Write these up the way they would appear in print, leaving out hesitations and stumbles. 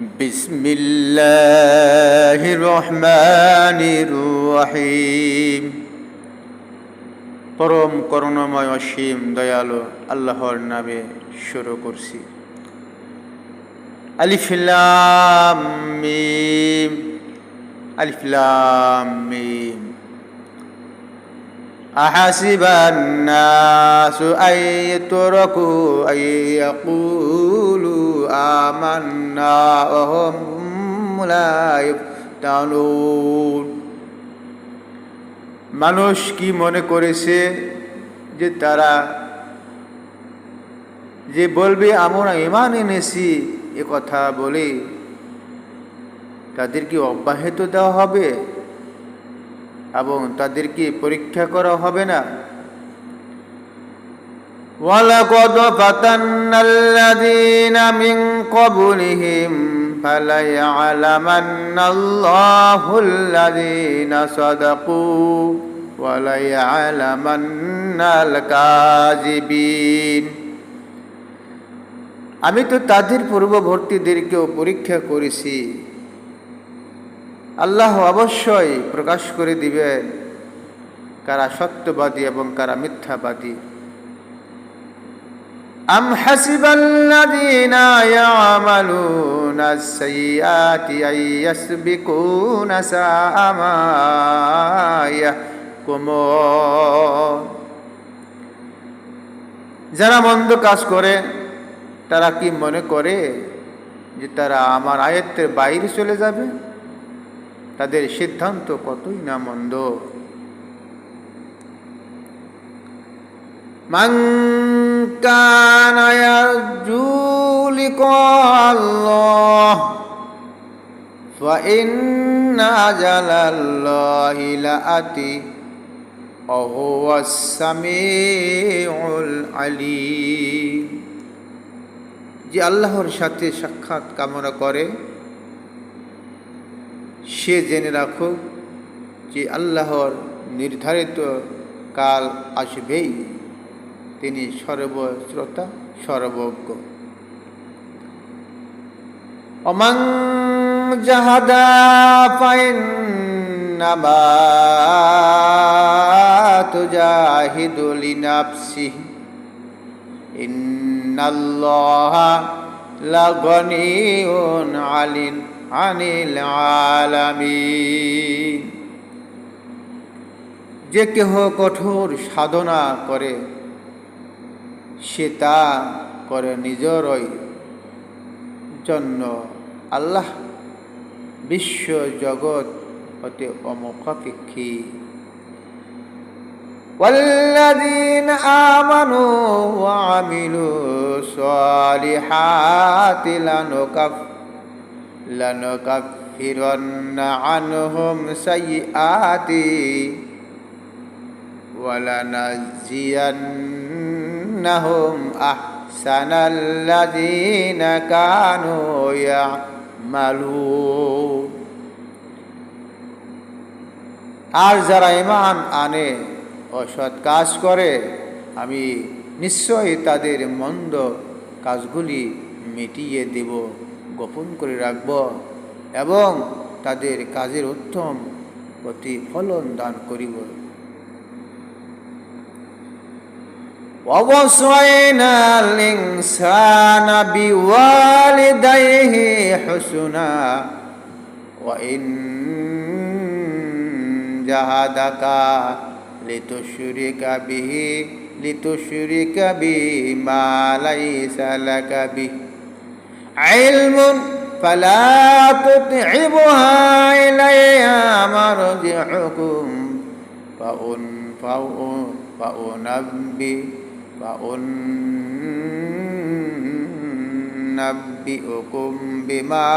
বিসমিল্লাহির রহমানির রহিম। পরম করুণাময় অসীম দয়ালু আল্লাহর নামে শুরু করছি। আলিফ লাম মিম, আলিফ লাম মিম। আহাসিবান নাসু আইয়ুতরাকু আইয়াকুলু আমান্না ওয়া হুম লা ইফতানুন। মানুষ কি মনে করেছে যে তারা যে বলবে আমরা ঈমান এনেছি এ কথা বলে তাদেরকে অব্যাহত দেওয়া হবে এবং তাদেরকে পরীক্ষা করা হবে না? ওয়ালাকাদ ফাতান্নাল্লাযীনা মিন ক্বাবলিহিম ফালায়ালামান্নাল্লাহুল্লাযীনা সাদাকু ওয়া লায়ালামান্নাল কাযিবিন। আমি তো তাদের পূর্ববর্তীদেরকেও পরীক্ষা করেছি। আল্লাহ অবশ্যই প্রকাশ করে দিবেন কারা সত্যবাদী এবং কারা মিথ্যাবাদী। আম হাসিবাল্লাযীনা ইয়ামালুনা আস-সাইয়্যাতি আইয়াসবিকুনা সাআ মা ইয়াহকুমুন। যারা মন্দ কাজ করে তারা কি মনে করে যে তারা আমার আয়াতের বাইরে চলে যাবে? তাদের সিদ্ধান্ত কতই না মন্দ। মান কানা ইয়ারজু লিকাল্লাহ ফা ইন্না আজালাল্লাহি লাআতি ওয়া হুয়াস সামিউল আলীম। যে আল্লাহর সাথে সাক্ষাৎ কামনা করে সে জেনে রাখো যে আল্লাহর নির্ধারিত কাল আসবেই, তিনি সর্বশ্রোতা সর্বজ্ঞ। ওমান জাহাদা ফাইন্নামা তুজাহিদু লিনাফসিহি ইন্নাল্লাহা লাগানিয়ুন আনিল আলামিন। যে কেহ কঠোর সাধনা করে সে তা করে নিজেরই জন্য, আল্লাহ বিশ্ব জগৎ হতে অমুখাপেক্ষী। ওয়াল্লাযীনা আমানু ওয়া আমিলুস সালিহাতি লানুকাফিরান্না আনহুম সাইয়্যাতি ওয়া লানাজিয়ান্নাহুম আহসানাল্লাযীনা কানু ইয়ামালুন। আর যারা ঈমান আনে ও সৎ কাজ করে আমি নিশ্চয়ই তাদের মন্দ কাজগুলি মিটিয়ে দেব, গোপন করে রাখব এবং তাদের কাজের উত্তম প্রতিফলন দান করিব। ওয়াসাইনাল ইনসানা বিওয়ালিদাইহি হুসনা ওয়া ইন জাহাদাকা লিতুশরিকা বিহি মা লাইসা লাকা বিহি ইলমুন ফালা তুতি'বুহা ইলাইয়া মারজি'ুকুম ফাউনাব্বিউকুম বিমা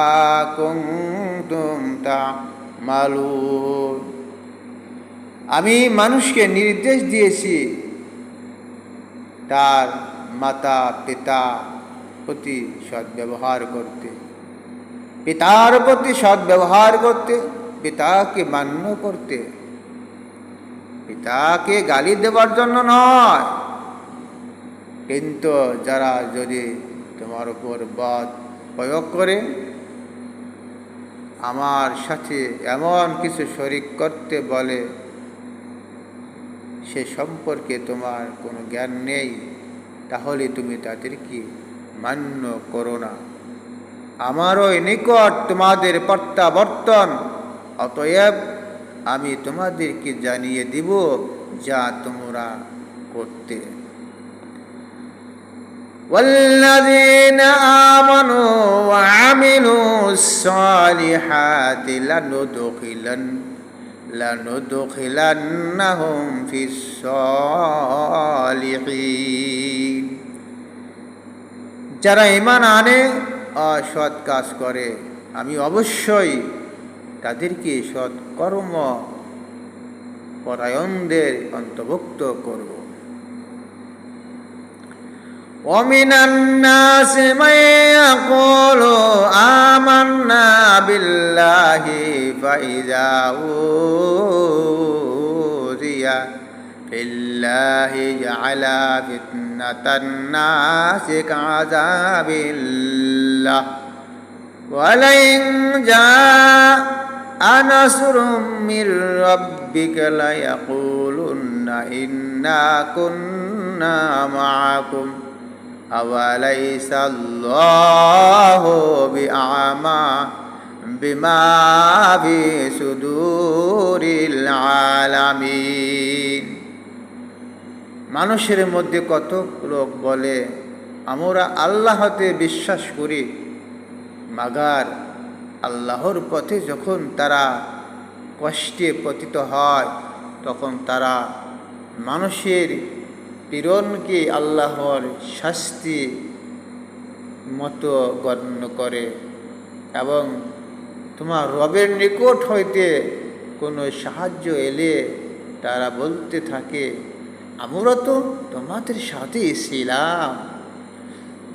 কুনতুম তা'মালুন। আমি মানুষকে নির্দেশ দিয়েছি তার মাতা পিতা প্রতি সদ্ব্যবহার করতে, পিতার প্রতি সদ্ব্যবহার করতে, পিতাকে মান্য করতে, পিতাকে গালি দেবার জন্য নয়। কিন্তু যারা যদি তোমার উপর বদ প্রয়োগ করে আমার সাথে এমন কিছু শরিক করতে বলে, সে সম্পর্কে তোমার কোনো জ্ঞান নেই, তাহলে তুমি তাদেরকে মান্য করো না। আমারও নিকট তোমাদের প্রত্যাবর্তন, অতএব আমি তোমাদেরকে জানিয়ে দিব যা তোমরা করতে। والذين آمنوا وعملوا الصالحات لندخلنهم في الصالحين। যারা ঈমান আনে আর সৎ কাজ করে, আমি অবশ্যই তাদেরকে সৎ কর্ম পরায়ণদের অন্তর্ভুক্ত করব। ومن الناس من يقول آمنا بالله فإذا أوذي في الله جعل فتنة الناس كعذاب الله ولئن جاء نصر من ربك ليقولن إنا كنا معكم أوليس الله بأعمى بما في صدور العالمين। মানুষের মধ্যে কত লোক বলে আমরা আল্লাহতে বিশ্বাস করি, মাগার আল্লাহর পথে যখন তারা কষ্টে পতিত হয় তখন তারা মানুষের পীড়নকে আল্লাহর শাস্তি মতো গণ্য করে এবং তোমার রবের নিকট হইতে কোনো সাহায্য এলে তারা বলতে থাকে আমরা তো তোমাদের সাথেই ছিলাম।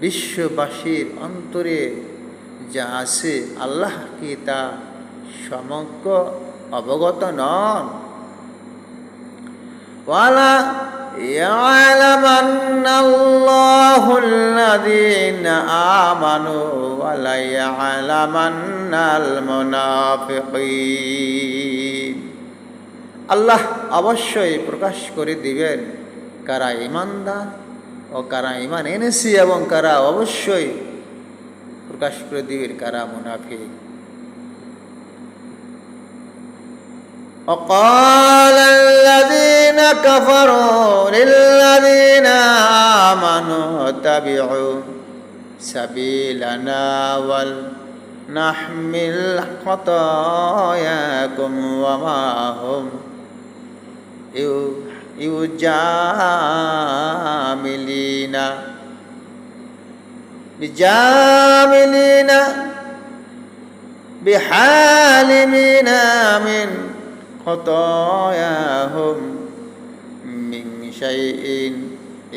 বিশ্ববাসীর অন্তরে যা আছে আল্লাহ কি তা সমগ্র অবগত নন? ওয়ালা يعلمن الله الذين آمنوا ولا يعلمن المنافقين। আল্লাহ অবশ্যই প্রকাশ করে দিবেন কারা ঈমানদার ও কারা ঈমান এনেছে এবং কারা অবশ্যই প্রকাশ করে দিবেন কারা মুনাফিক। وقال الذين كفروا للذين آمنوا اتبعوا سبيلنا ولنحمل خطاياكم وما هم بجاملين بحالمين من خطاياهم من شيء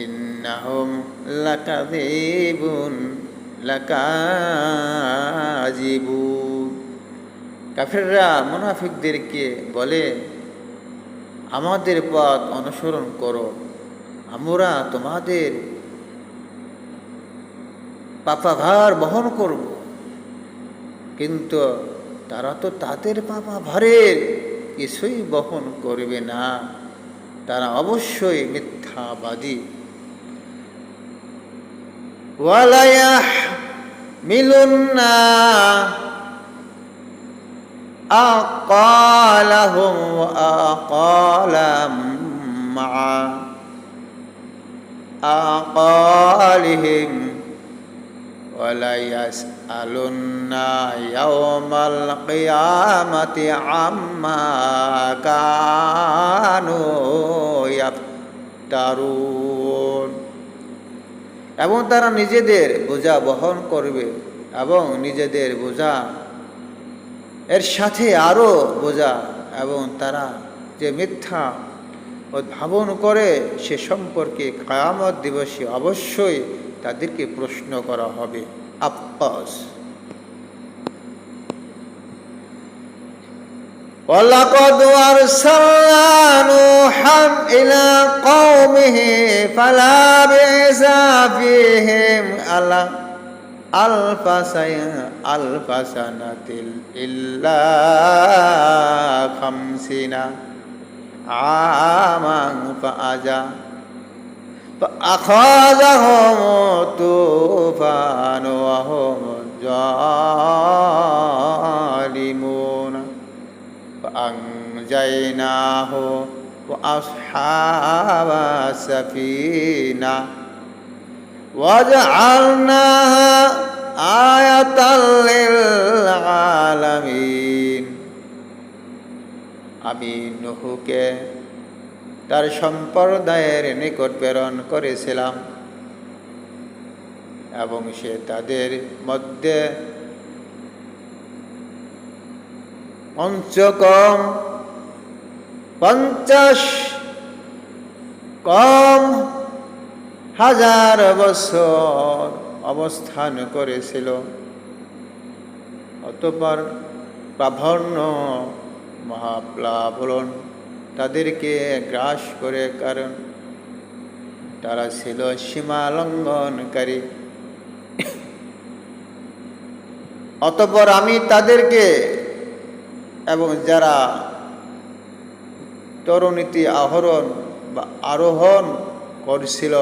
إنهم لكاذبون। কাফিররা মুনাফিকদেরকে বলে আমাদের পথ অনুসরণ করো, আমরা তোমাদের পাপাভার বহন করব। কিন্তু তারা তো তাদের পাপাভারের কিছুই বহন করবে না, তারা অবশ্যই মিথ্যাবাদী। ওয়ালা ইয়াহমিলুন্না আকালাহুম ওয়া আকালাম মা আকালিহিম ওয়ালা ইয়াসআলুন্না ইয়াওমাল কিয়ামাতি আম্মা কানু ইয়াফতারুন। এবং তারা নিজেদের বোঝা বহন করবে এবং নিজেদের বোঝা এর সাথে আরও বোঝা, এবং তারা যে মিথ্যা উদ্ভাবন করে সে সম্পর্কে কিয়ামত দিবসে অবশ্যই তাদেরকে প্রশ্ন করা হবে। আব্বাস ওয়ালাকাদ আরসালনা নূহান ইলা কওমিহি ফালাবিসা ফীহিম আলফাসানাতিল ইল্লা খামসিনা আমাং ফাআজা فأخذهم الطوفان وهم ظالمون فأنجيناه وأصحاب السفينة وجعلناها آية للعالمين আমি নূহকে তার সম্প্রদায়ের নিকট প্রেরণ করেছিলাম এবং সে তাদের মধ্যে পঞ্চকম 50 কম হাজার বছর অবস্থান করেছিল। অতঃপর প্রাধান্য মহাপ্লাবন তাদেরকে গ্রাস করে, কারণ তারা ছিল সীমা লঙ্ঘনকারী। অতঃপর আমি তাদেরকে এবং যারা তরুণীতি আহরণ বা আরোহণ করছিল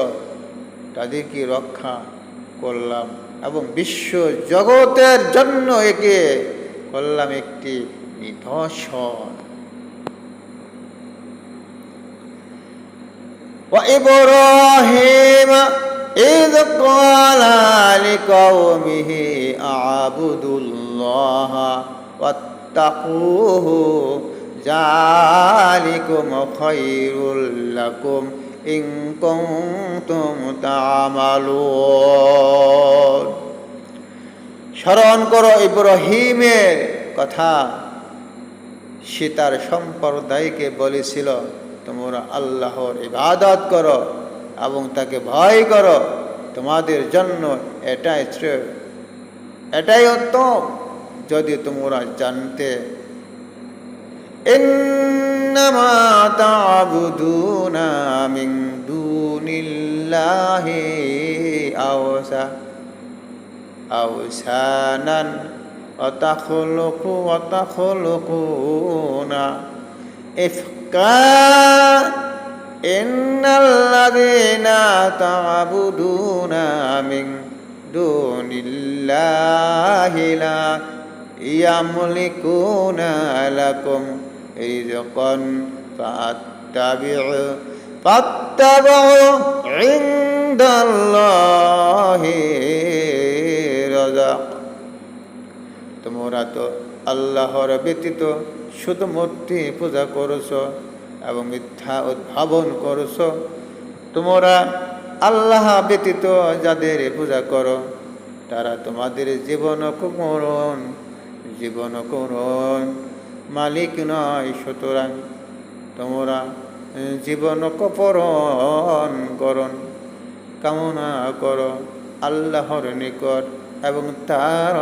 তাদেরকে রক্ষা করলাম এবং বিশ্ব জগতের জন্য একে করলাম একটি নিদর্শন। وإبراهيم إذ قال لقومه اعبدوا الله واتقوه ذلكم خير لكم إن كنتم تعملون। স্মরণ করো ইব্রাহিমের কথা। সে তার সম্প্রদায়কে বলেছিল, তোমরা আল্লাহর ইবাদত করো এবং তাকে ভয় করো, তোমাদের জন্য এটাই উত্তম যদি তোমরা জানতে। ইন্নামা তা'বুদুনা মিন দুনিল্লাহি আওসানান ওয়া তাখলুকুনা ইফকা ইন্নাল্লাযীনা তা'বুদুনা মিন দুনিল্লাহি লা ইয়ামলিকুনা লাকুম রিজকান ফাত্তাবি'ু ইনদাল্লাহি রাযাক। তোমরা তো আল্লাহর ব্যতীত শুধু মূর্তি পূজা করছ এবং মিথ্যা উদ্ভাবন করছ। তোমরা আল্লাহ ব্যতীত যাদের পূজা করো তারা তোমাদের জীবন করুন মালিক নয়। সুতরাং তোমরা জীবন করুন কামনা করো আল্লাহর নিকট এবং তার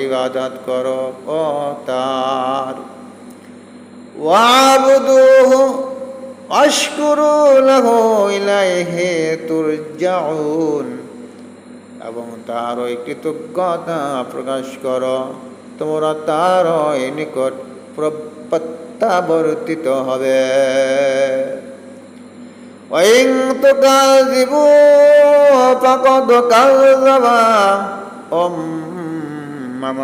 ইবাদত করো ও তার ওয়াবুদুহু ওয়াশকুরু লাহু ইলাইহি তুরজাউন, এবং তার কৃতজ্ঞতা প্রকাশ করো, তোমরা তার নিকট প্রত্যাবর্তিত হবে। ওয়াইন তুকাযিবু ফাকাদ কাযযাবা উম্মাম